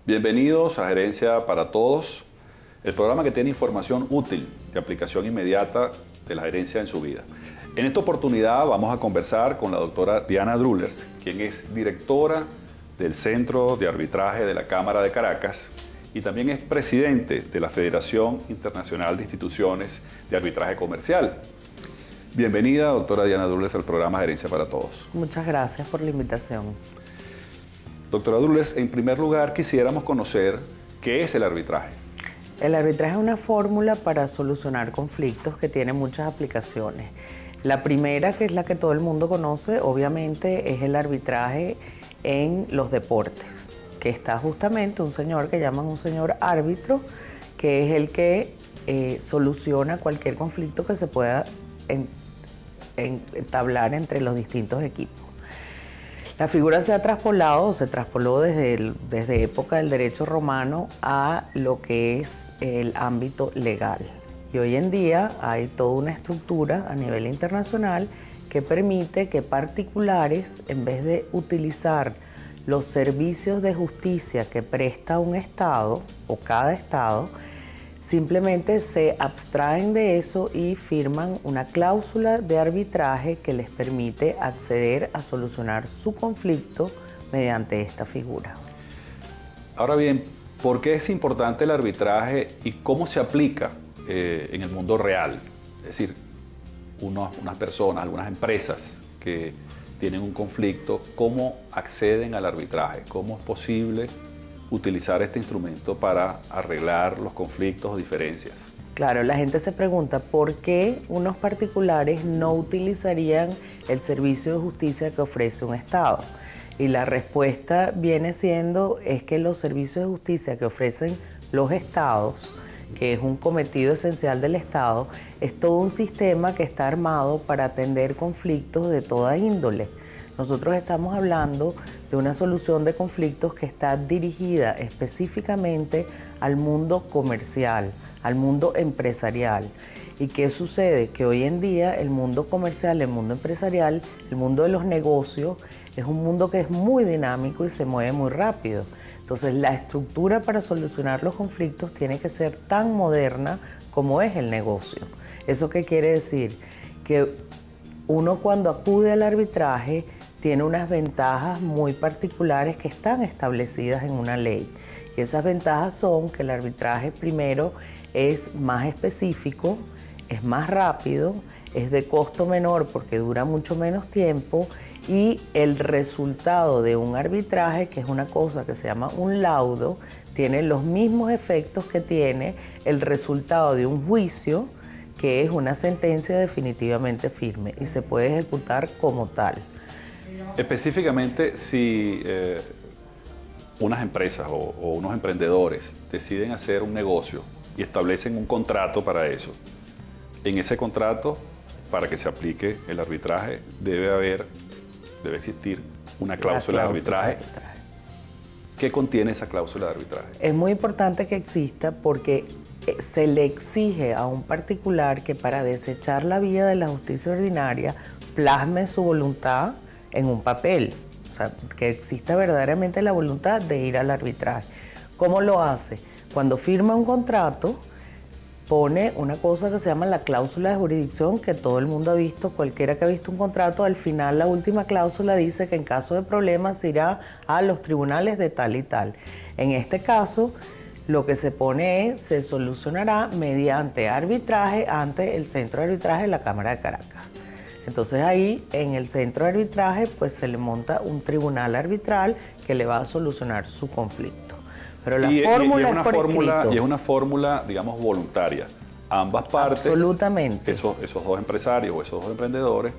Bienvenidos a Gerencia para Todos, el programa que tiene información útil de aplicación inmediata de la gerencia en su vida. En esta oportunidad vamos a conversar con la doctora Diana Drullers, quien es directora del Centro de Arbitraje de la Cámara de Caracas y también es presidente de la Federación Internacional de Instituciones de Arbitraje Comercial. Bienvenida, doctora Diana Drullers, al programa Gerencia para Todos. Muchas gracias por la invitación. Doctora Drullers, en primer lugar quisiéramos conocer qué es el arbitraje. El arbitraje es una fórmula para solucionar conflictos que tiene muchas aplicaciones. La primera, que es la que todo el mundo conoce, obviamente, es el arbitraje en los deportes, que está justamente un señor que llaman un señor árbitro, que es el que soluciona cualquier conflicto que se pueda entablar entre los distintos equipos. La figura se ha traspolado, o se traspoló desde época del derecho romano a lo que es el ámbito legal. Y hoy en día hay toda una estructura a nivel internacional que permite que particulares, en vez de utilizar los servicios de justicia que presta un Estado o cada Estado, simplemente se abstraen de eso y firman una cláusula de arbitraje que les permite acceder a solucionar su conflicto mediante esta figura. Ahora bien, ¿por qué es importante el arbitraje y cómo se aplica en el mundo real? Es decir, unas personas, algunas empresas que tienen un conflicto, ¿cómo acceden al arbitraje? ¿Cómo es posible utilizar este instrumento para arreglar los conflictos o diferencias? Claro, la gente se pregunta por qué unos particulares no utilizarían el servicio de justicia que ofrece un Estado. Y la respuesta viene siendo es que los servicios de justicia que ofrecen los Estados, que es un cometido esencial del Estado, es todo un sistema que está armado para atender conflictos de toda índole. Nosotros estamos hablando de una solución de conflictos que está dirigida específicamente al mundo comercial, al mundo empresarial. ¿Y qué sucede? Que hoy en día el mundo comercial, el mundo empresarial, el mundo de los negocios, es un mundo que es muy dinámico y se mueve muy rápido. Entonces, la estructura para solucionar los conflictos tiene que ser tan moderna como es el negocio. ¿Eso qué quiere decir? Que uno cuando acude al arbitraje tiene unas ventajas muy particulares que están establecidas en una ley. Y esas ventajas son que el arbitraje primero es más específico, es más rápido, es de costo menor porque dura mucho menos tiempo y el resultado de un arbitraje, que es una cosa que se llama un laudo, tiene los mismos efectos que tiene el resultado de un juicio, que es una sentencia definitivamente firme y se puede ejecutar como tal. Específicamente, si unas empresas o unos emprendedores deciden hacer un negocio y establecen un contrato para eso, en ese contrato, para que se aplique el arbitraje, debe existir una cláusula de arbitraje. ¿Qué contiene esa cláusula de arbitraje? Es muy importante que exista porque se le exige a un particular que para desechar la vía de la justicia ordinaria plasme su voluntad en un papel, o sea, que exista verdaderamente la voluntad de ir al arbitraje. ¿Cómo lo hace? Cuando firma un contrato, pone una cosa que se llama la cláusula de jurisdicción, que todo el mundo ha visto, cualquiera que ha visto un contrato, al final la última cláusula dice que en caso de problemas se irá a los tribunales de tal y tal. En este caso, lo que se pone es, se solucionará mediante arbitraje ante el Centro de Arbitraje de la Cámara de Caracas. Entonces ahí, en el centro de arbitraje, pues se le monta un tribunal arbitral que le va a solucionar su conflicto. Pero la fórmula es por escrito. Y es una fórmula, digamos, voluntaria. Ambas partes, absolutamente, esos dos empresarios o esos dos emprendedores,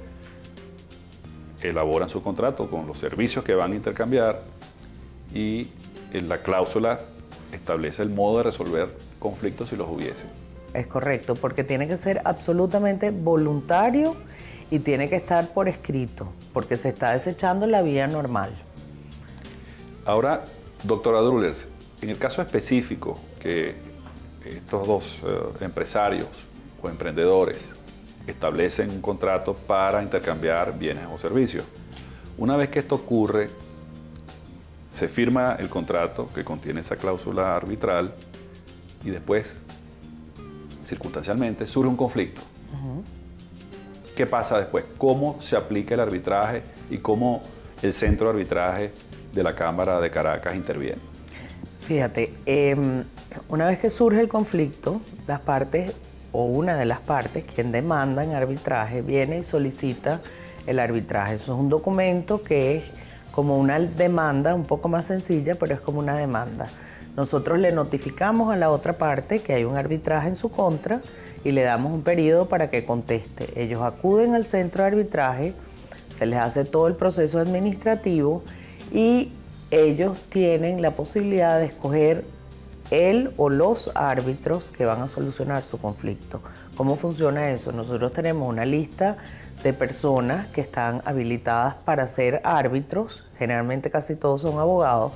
elaboran su contrato con los servicios que van a intercambiar y la cláusula establece el modo de resolver conflictos si los hubiese. Es correcto, porque tiene que ser absolutamente voluntario y tiene que estar por escrito, porque se está desechando la vía normal. Ahora, doctora Drullers, en el caso específico que estos dos empresarios o emprendedores establecen un contrato para intercambiar bienes o servicios, una vez que esto ocurre, se firma el contrato que contiene esa cláusula arbitral y después, circunstancialmente, surge un conflicto. ¿Qué pasa después? ¿Cómo se aplica el arbitraje y cómo el centro de arbitraje de la Cámara de Caracas interviene? Fíjate, una vez que surge el conflicto, las partes o una de las partes, quien demanda en arbitraje, viene y solicita el arbitraje. Eso es un documento que es como una demanda un poco más sencilla, pero es como una demanda. Nosotros le notificamos a la otra parte que hay un arbitraje en su contra y le damos un periodo para que conteste. Ellos acuden al centro de arbitraje, se les hace todo el proceso administrativo y ellos tienen la posibilidad de escoger el o los árbitros que van a solucionar su conflicto. ¿Cómo funciona eso? Nosotros tenemos una lista de personas que están habilitadas para ser árbitros, generalmente casi todos son abogados,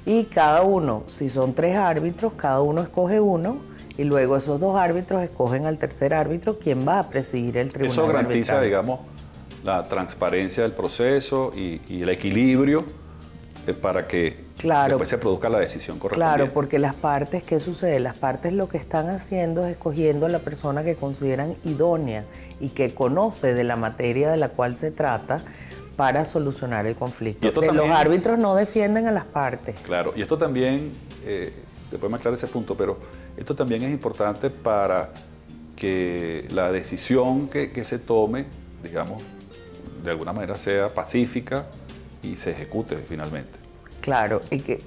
y cada uno, si son 3 árbitros, cada uno escoge uno, y luego esos 2 árbitros escogen al tercer árbitro, quien va a presidir el tribunal. Eso garantiza, digamos, la transparencia del proceso y el equilibrio para que después se produzca la decisión correspondiente. Claro, porque las partes, ¿qué sucede? Las partes lo que están haciendo es escogiendo a la persona que consideran idónea y que conoce de la materia de la cual se trata para solucionar el conflicto. Los árbitros no defienden a las partes. Claro, y esto también, después me aclara ese punto, pero esto también es importante para que la decisión que se tome, digamos, de alguna manera sea pacífica y se ejecute finalmente. Claro, y que,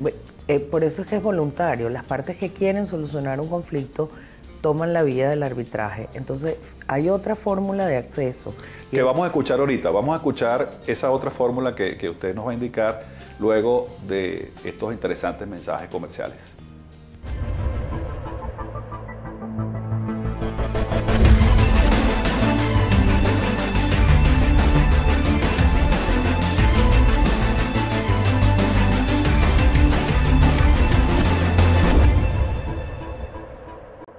por eso es que es voluntario. Las partes que quieren solucionar un conflicto toman la vía del arbitraje. Entonces, hay otra fórmula de acceso. Que vamos a escuchar ahorita. Vamos a escuchar esa otra fórmula que usted nos va a indicar luego de estos interesantes mensajes comerciales.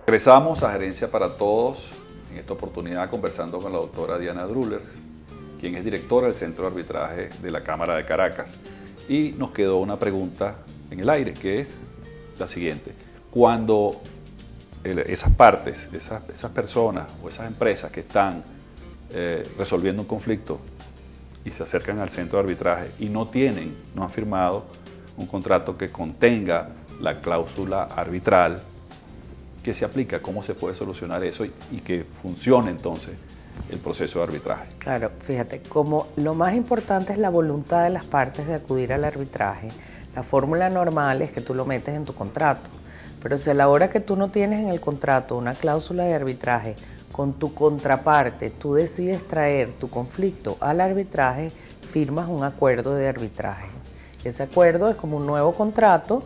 Regresamos a Gerencia para Todos, en esta oportunidad conversando con la doctora Diana Drullers, quien es directora del Centro de Arbitraje de la Cámara de Caracas. Y nos quedó una pregunta en el aire, que es la siguiente. Cuando esas partes, esas personas o esas empresas que están resolviendo un conflicto y se acercan al centro de arbitraje y no han firmado un contrato que contenga la cláusula arbitral, ¿qué se aplica? ¿Cómo se puede solucionar eso y que funcione entonces el proceso de arbitraje? Claro, fíjate, como lo más importante es la voluntad de las partes de acudir al arbitraje, la fórmula normal es que tú lo metes en tu contrato, pero si a la hora que tú no tienes en el contrato una cláusula de arbitraje, con tu contraparte tú decides traer tu conflicto al arbitraje, firmas un acuerdo de arbitraje. Ese acuerdo es como un nuevo contrato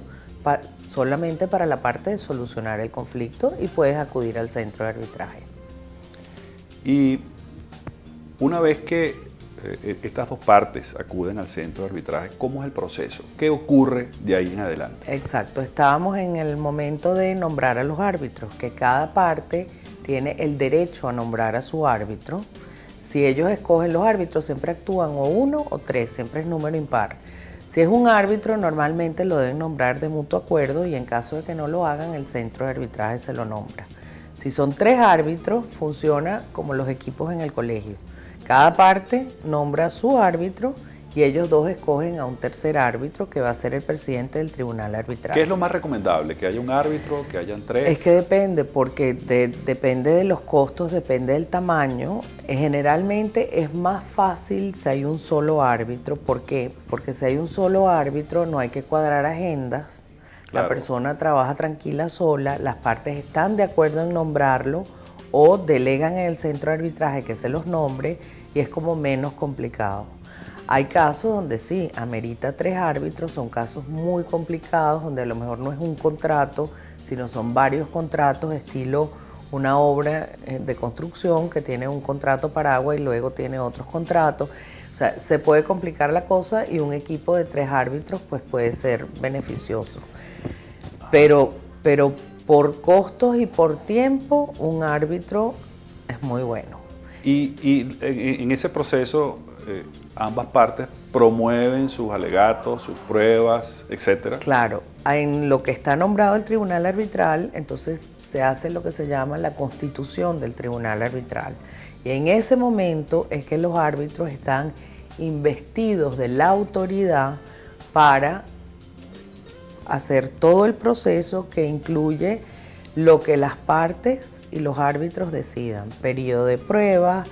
solamente para la parte de solucionar el conflicto y puedes acudir al centro de arbitraje. Y una vez que estas dos partes acuden al centro de arbitraje, ¿cómo es el proceso? ¿Qué ocurre de ahí en adelante? Exacto, estábamos en el momento de nombrar a los árbitros, que cada parte tiene el derecho a nombrar a su árbitro. Si ellos escogen los árbitros, siempre actúan o 1 o 3, siempre es número impar. Si es un árbitro, normalmente lo deben nombrar de mutuo acuerdo y en caso de que no lo hagan, el centro de arbitraje se lo nombra. Si son 3 árbitros, funciona como los equipos en el colegio. Cada parte nombra a su árbitro y ellos 2 escogen a un tercer árbitro que va a ser el presidente del tribunal arbitral. ¿Qué es lo más recomendable? ¿Que haya un árbitro? ¿Que hayan 3? Es que depende, porque depende de los costos, depende del tamaño. Generalmente es más fácil si hay un solo árbitro. ¿Por qué? Porque si hay un solo árbitro no hay que cuadrar agendas. Claro. La persona trabaja tranquila sola, las partes están de acuerdo en nombrarlo o delegan en el centro de arbitraje que se los nombre y es como menos complicado. Hay casos donde sí, amerita 3 árbitros, son casos muy complicados, donde a lo mejor no es un contrato, sino son varios contratos, estilo una obra de construcción que tiene un contrato para agua y luego tiene otros contratos. O sea, se puede complicar la cosa y un equipo de 3 árbitros pues puede ser beneficioso. Pero por costos y por tiempo, un árbitro es muy bueno. Y en ese proceso, ambas partes promueven sus alegatos, sus pruebas, etcétera. Claro, en lo que está nombrado el tribunal arbitral, entonces se hace lo que se llama la constitución del tribunal arbitral. Y en ese momento es que los árbitros están investidos de la autoridad para hacer todo el proceso que incluye lo que las partes y los árbitros decidan, periodo de prueba,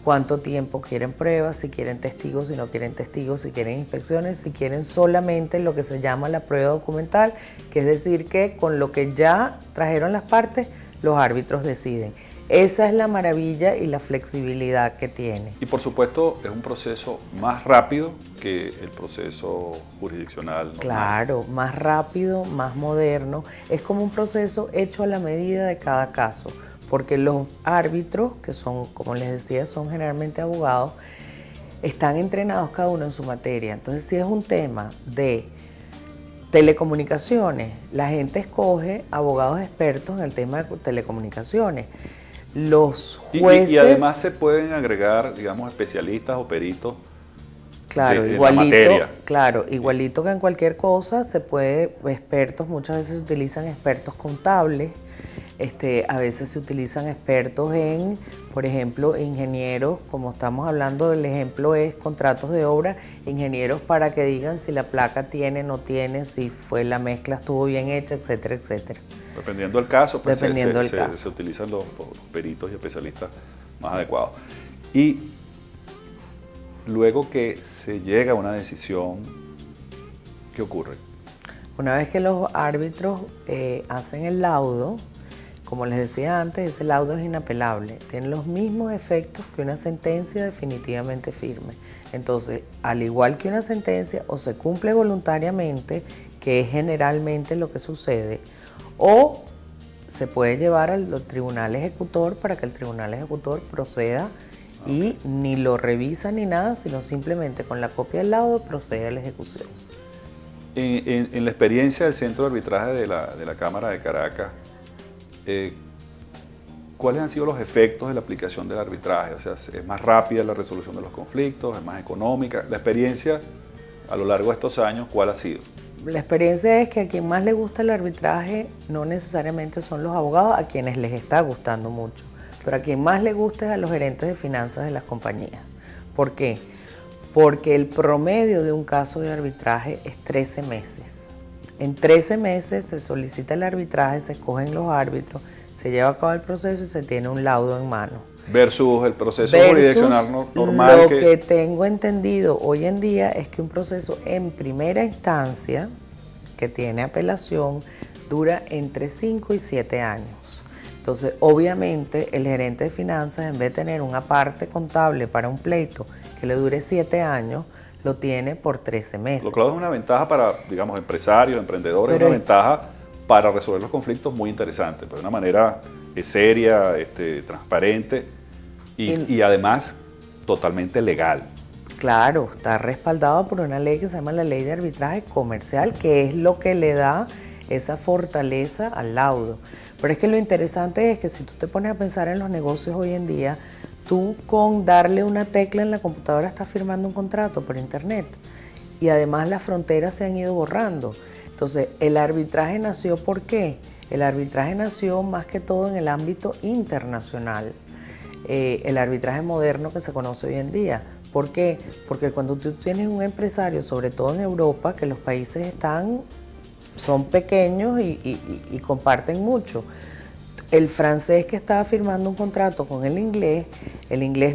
cuánto tiempo quieren pruebas, si quieren testigos, si no quieren testigos, si quieren inspecciones, si quieren solamente lo que se llama la prueba documental, que es decir que con lo que ya trajeron las partes, los árbitros deciden. Esa es la maravilla y la flexibilidad que tiene. Y por supuesto es un proceso más rápido que el proceso jurisdiccional normal. Claro, más rápido, más moderno. Es como un proceso hecho a la medida de cada caso, porque los árbitros, que son, como les decía, son generalmente abogados, están entrenados cada uno en su materia. Entonces, si es un tema de telecomunicaciones, la gente escoge abogados expertos en el tema de telecomunicaciones. Los jueces... Y además se pueden agregar, digamos, especialistas o peritos. Claro, igualito que en cualquier cosa, se puede, expertos, muchas veces se utilizan expertos contables, a veces se utilizan expertos en, por ejemplo, ingenieros, como estamos hablando, el ejemplo es contratos de obra, ingenieros para que digan si la placa tiene, no tiene, si fue la mezcla estuvo bien hecha, etcétera, etcétera. Dependiendo del caso, pues caso. Se utilizan los peritos y especialistas más adecuados. Y luego que se llega a una decisión, ¿qué ocurre? Una vez que los árbitros hacen el laudo, como les decía antes, ese laudo es inapelable. Tiene los mismos efectos que una sentencia definitivamente firme. Entonces, al igual que una sentencia, o se cumple voluntariamente, que es generalmente lo que sucede, o se puede llevar al tribunal ejecutor para que el tribunal ejecutor proceda y ni lo revisa ni nada, sino simplemente con la copia del laudo procede a la ejecución. En la experiencia del Centro de Arbitraje de la Cámara de Caracas, ¿cuáles han sido los efectos de la aplicación del arbitraje? O sea, ¿es más rápida la resolución de los conflictos? ¿Es más económica? La experiencia a lo largo de estos años, ¿cuál ha sido? La experiencia es que a quien más le gusta el arbitraje no necesariamente son los abogados, a quienes les está gustando mucho, pero a quien más le gusta es a los gerentes de finanzas de las compañías. ¿Por qué? Porque el promedio de un caso de arbitraje es 13 meses. En 13 meses se solicita el arbitraje, se escogen los árbitros, se lleva a cabo el proceso y se tiene un laudo en mano. Versus el proceso jurisdiccional normal. Lo que tengo entendido hoy en día es que un proceso en primera instancia, que tiene apelación, dura entre 5 y 7 años. Entonces, obviamente, el gerente de finanzas, en vez de tener una parte contable para un pleito que le dure 7 años, lo tiene por 13 meses. Lo cual es una ventaja para, digamos, empresarios, emprendedores, una ventaja para resolver los conflictos muy interesante, pero de una manera seria, transparente y además totalmente legal. Claro, está respaldado por una ley que se llama la Ley de Arbitraje Comercial, que es lo que le da esa fortaleza al laudo. Pero es que lo interesante es que si tú te pones a pensar en los negocios hoy en día, tú con darle una tecla en la computadora estás firmando un contrato por internet y además las fronteras se han ido borrando. Entonces, el arbitraje nació ¿por qué? El arbitraje nació más que todo en el ámbito internacional, el arbitraje moderno que se conoce hoy en día. ¿Por qué? Porque cuando tú tienes un empresario, sobre todo en Europa, que los países son pequeños y comparten mucho, el francés que estaba firmando un contrato con el inglés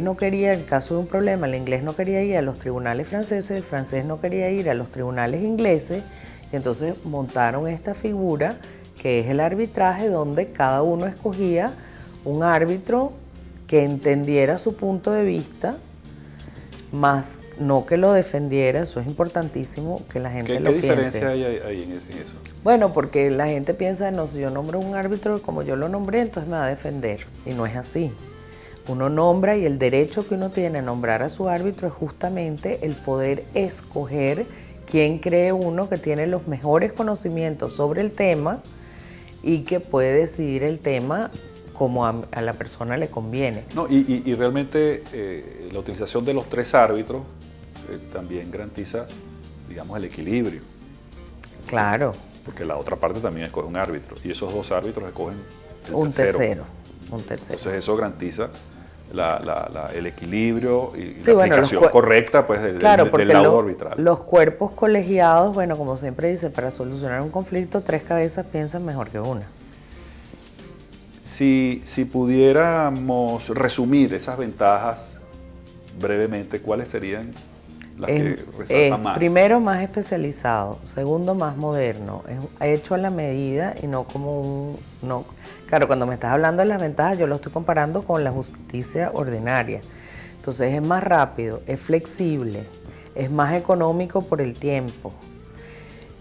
no quería, en caso de un problema, el inglés no quería ir a los tribunales franceses, el francés no quería ir a los tribunales ingleses, y entonces montaron esta figura que es el arbitraje, donde cada uno escogía un árbitro que entendiera su punto de vista, más no que lo defendiera. Eso es importantísimo que la gente lo piense. ¿Qué diferencia hay en eso? Bueno, porque la gente piensa, no, si yo nombro un árbitro como yo lo nombré, entonces me va a defender. Y no es así. Uno nombra y el derecho que uno tiene a nombrar a su árbitro es justamente el poder escoger quién cree uno que tiene los mejores conocimientos sobre el tema y que puede decidir el tema como a la persona le conviene. No, y realmente la utilización de los 3 árbitros también garantiza, digamos, el equilibrio. Claro. Porque la otra parte también escoge un árbitro y esos dos árbitros escogen un tercero. Entonces eso garantiza el equilibrio y sí, la aplicación correcta pues, del laudo arbitral. Los cuerpos colegiados, bueno, como siempre dice, para solucionar un conflicto, 3 cabezas piensan mejor que una. Si pudiéramos resumir esas ventajas brevemente, ¿cuáles serían las que resaltan más? Primero, más especializado. Segundo, más moderno. Es hecho a la medida y no como claro, cuando me estás hablando de las ventajas, yo lo estoy comparando con la justicia ordinaria. Entonces es más rápido, es flexible, es más económico por el tiempo,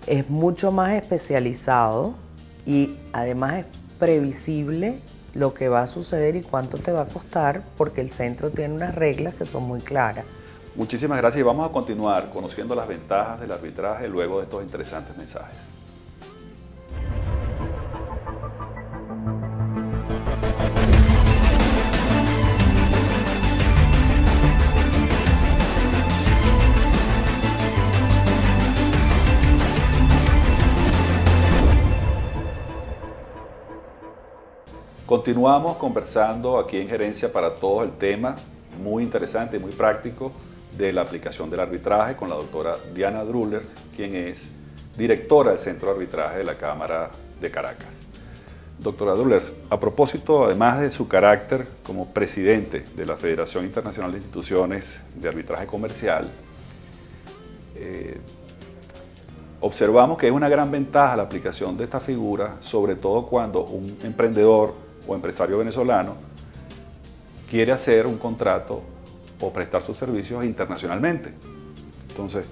es mucho más especializado y además es previsible lo que va a suceder y cuánto te va a costar, porque el centro tiene unas reglas que son muy claras. Muchísimas gracias y vamos a continuar conociendo las ventajas del arbitraje luego de estos interesantes mensajes. Continuamos conversando aquí en Gerencia para Todos el tema muy interesante y muy práctico de la aplicación del arbitraje con la doctora Diana Drullers, quien es directora del Centro de Arbitraje de la Cámara de Caracas. Doctora Drullers, a propósito, además de su carácter como presidente de la Federación Internacional de Instituciones de Arbitraje Comercial, observamos que es una gran ventaja la aplicación de esta figura, sobre todo cuando un emprendedor o empresario venezolano quiere hacer un contrato o prestar sus servicios internacionalmente. Entonces,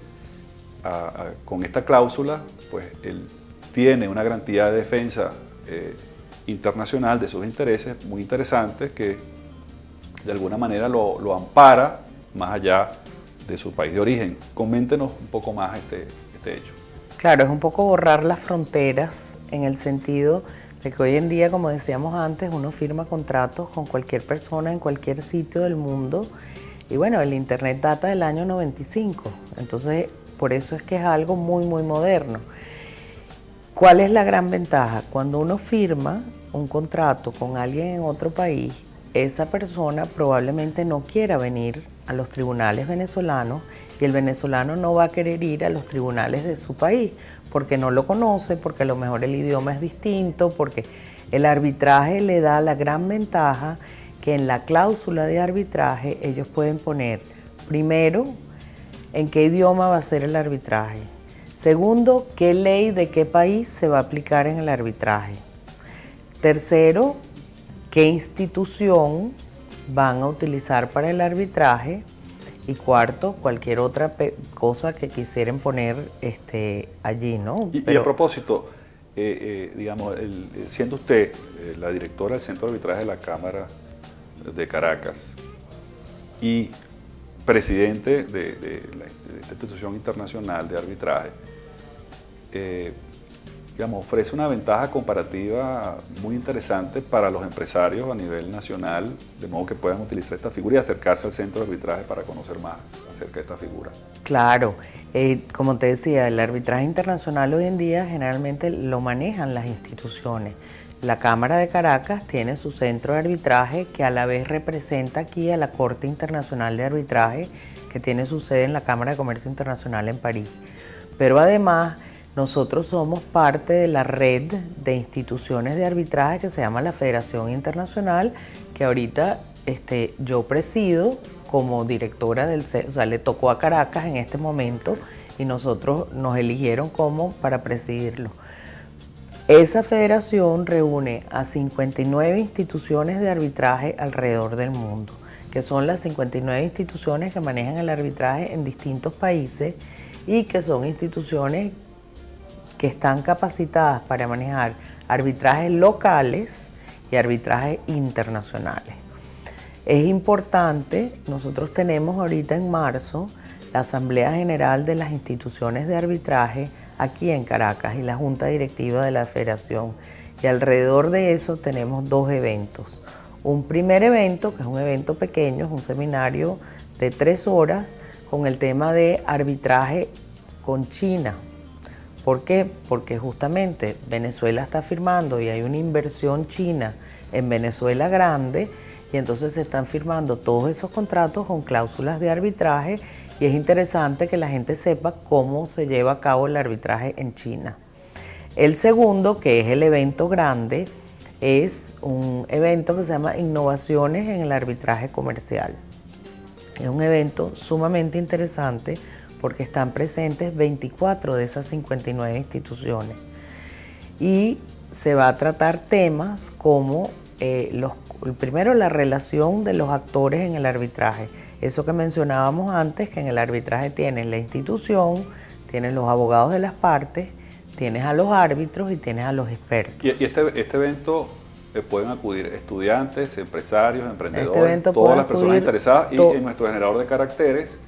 con esta cláusula, pues él tiene una garantía de defensa internacional de sus intereses muy interesante que de alguna manera lo ampara más allá de su país de origen. Coméntenos un poco más este hecho. Claro, es un poco borrar las fronteras en el sentido de que hoy en día, como decíamos antes, uno firma contratos con cualquier persona en cualquier sitio del mundo. Y bueno, el Internet data del año 95, entonces por eso es que es algo muy, muy moderno. ¿Cuál es la gran ventaja? Cuando uno firma un contrato con alguien en otro país, esa persona probablemente no quiera venir a los tribunales venezolanos y el venezolano no va a querer ir a los tribunales de su país porque no lo conoce, porque a lo mejor el idioma es distinto, porque el arbitraje le da la gran ventaja que en la cláusula de arbitraje ellos pueden poner, primero, en qué idioma va a ser el arbitraje. Segundo, qué ley de qué país se va a aplicar en el arbitraje. Tercero, qué institución van a utilizar para el arbitraje. Y cuarto, cualquier otra cosa que quisieran poner allí, ¿no? Y a propósito, digamos, siendo usted la directora del Centro de Arbitraje de la Cámara de Caracas y presidente de esta institución internacional de arbitraje, digamos, ofrece una ventaja comparativa muy interesante para los empresarios a nivel nacional, de modo que puedan utilizar esta figura y acercarse al centro de arbitraje para conocer más acerca de esta figura. Claro, como te decía, el arbitraje internacional hoy en día generalmente lo manejan las instituciones. La Cámara de Caracas tiene su centro de arbitraje que a la vez representa aquí a la Corte Internacional de Arbitraje, que tiene su sede en la Cámara de Comercio Internacional en París. Pero además, nosotros somos parte de la red de instituciones de arbitraje que se llama la Federación Internacional, que ahorita yo presido como directora del CER, o sea, le tocó a Caracas en este momento y nosotros nos eligieron para presidirlo. Esa federación reúne a 59 instituciones de arbitraje alrededor del mundo, que son las 59 instituciones que manejan el arbitraje en distintos países y que son instituciones que están capacitadas para manejar arbitrajes locales y arbitrajes internacionales. Es importante, nosotros tenemos ahorita en marzo la Asamblea General de las Instituciones de Arbitraje aquí en Caracas y la Junta Directiva de la Federación, y alrededor de eso tenemos 2 eventos. Un primer evento, que es un evento pequeño, es un seminario de 3 horas, con el tema de arbitraje con China. ¿Por qué? Porque justamente Venezuela está firmando y hay una inversión china en Venezuela grande y entonces se están firmando todos esos contratos con cláusulas de arbitraje y es interesante que la gente sepa cómo se lleva a cabo el arbitraje en China. El segundo, que es el evento grande, es un evento que se llama Innovaciones en el Arbitraje Comercial. Es un evento sumamente interesante porque están presentes 24 de esas 59 instituciones y se va a tratar temas como primero la relación de los actores en el arbitraje. Eso que mencionábamos antes, que en el arbitraje tienes la institución, tienes los abogados de las partes, tienes a los árbitros y tienes a los expertos. Y este evento pueden acudir estudiantes, empresarios, emprendedores, todas las personas interesadas y en nuestro generador de caracteres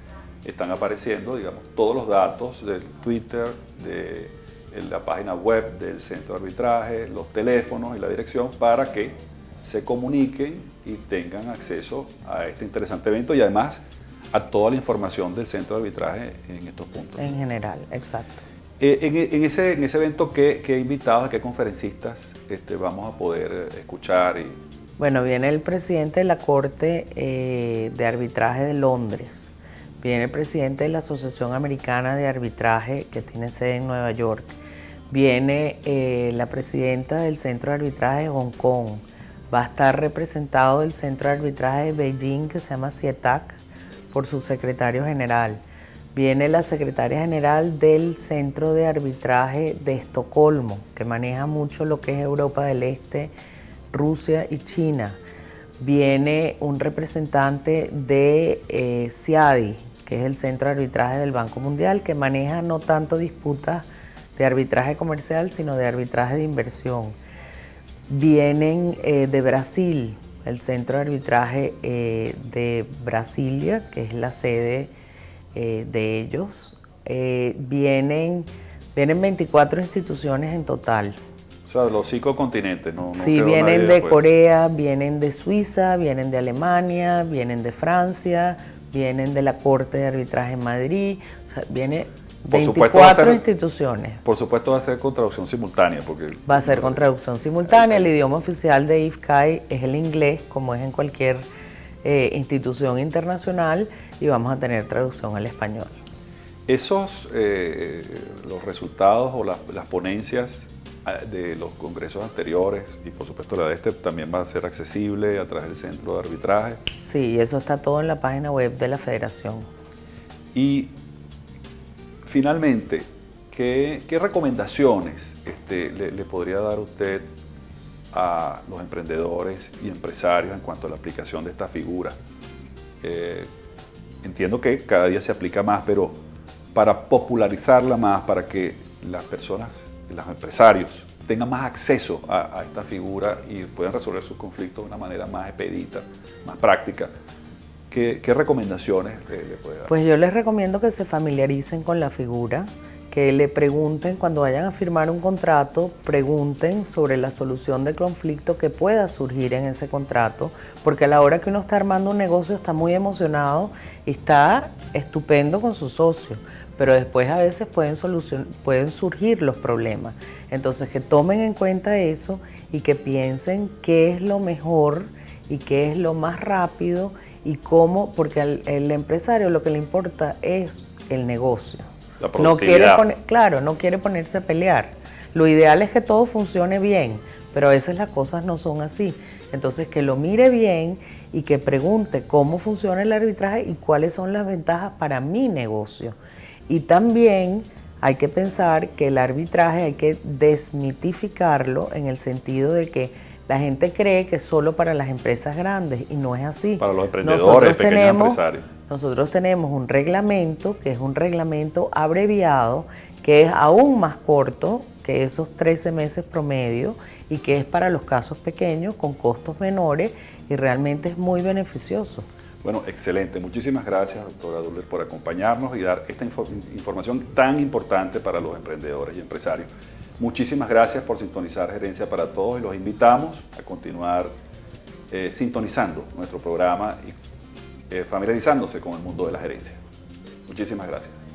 están apareciendo, digamos, todos los datos del Twitter, de la página web del centro de arbitraje, los teléfonos y la dirección para que se comuniquen y tengan acceso a este interesante evento y además a toda la información del centro de arbitraje en estos puntos. En general, exacto. En ese evento, ¿qué invitados, qué conferencistas vamos a poder escuchar? Bueno, viene el presidente de la Corte de Arbitraje de Londres, viene el presidente de la Asociación Americana de Arbitraje que tiene sede en Nueva York, viene la presidenta del Centro de Arbitraje de Hong Kong, va a estar representado el Centro de Arbitraje de Beijing que se llama CIETAC por su secretario general. Viene la secretaria general del Centro de Arbitraje de Estocolmo, que maneja mucho lo que es Europa del Este, Rusia y China. Viene un representante de CIADI, que es el Centro de Arbitraje del Banco Mundial, que maneja no tanto disputas de arbitraje comercial, sino de arbitraje de inversión. Vienen de Brasil, el Centro de Arbitraje de Brasilia, que es la sede de ellos. Vienen 24 instituciones en total. O sea, los 5 continentes, ¿no? Sí, vienen de Corea, vienen de Suiza, vienen de Alemania, vienen de Francia, vienen de la Corte de Arbitraje en Madrid, o sea, viene 24 instituciones. Por supuesto va a ser con traducción simultánea. Va a ser con traducción simultánea, el idioma oficial de IFCAI es el inglés, como es en cualquier institución internacional, y vamos a tener traducción al español. Esos, los resultados o las ponencias de los congresos anteriores y por supuesto la de este también va a ser accesible a través del centro de arbitraje. Sí, eso está todo en la página web de la federación. Y finalmente, ¿qué recomendaciones le podría dar usted a los emprendedores y empresarios en cuanto a la aplicación de esta figura? Entiendo que cada día se aplica más, pero para popularizarla más, para que las personas, los empresarios, tengan más acceso a esta figura y puedan resolver sus conflictos de una manera más expedita, más práctica, ¿qué recomendaciones le puede dar? Pues yo les recomiendo que se familiaricen con la figura, que le pregunten, cuando vayan a firmar un contrato, pregunten sobre la solución del conflicto que pueda surgir en ese contrato, porque a la hora que uno está armando un negocio está muy emocionado y está estupendo con su socio, pero después a veces pueden surgir los problemas. Entonces que tomen en cuenta eso y que piensen qué es lo mejor y qué es lo más rápido y cómo, porque al empresario lo que le importa es el negocio. La productividad. No quiere ponerse a pelear. Lo ideal es que todo funcione bien, pero a veces las cosas no son así. Entonces que lo mire bien y que pregunte cómo funciona el arbitraje y cuáles son las ventajas para mi negocio. Y también hay que pensar que el arbitraje hay que desmitificarlo en el sentido de que la gente cree que es solo para las empresas grandes y no es así. Para los emprendedores, pequeños empresarios. Nosotros tenemos un reglamento que es un reglamento abreviado, que es aún más corto que esos 13 meses promedio y que es para los casos pequeños con costos menores y realmente es muy beneficioso. Bueno, excelente. Muchísimas gracias, doctora Duller, por acompañarnos y dar esta información tan importante para los emprendedores y empresarios. Muchísimas gracias por sintonizar Gerencia para Todos y los invitamos a continuar sintonizando nuestro programa y familiarizándose con el mundo de la gerencia. Muchísimas gracias.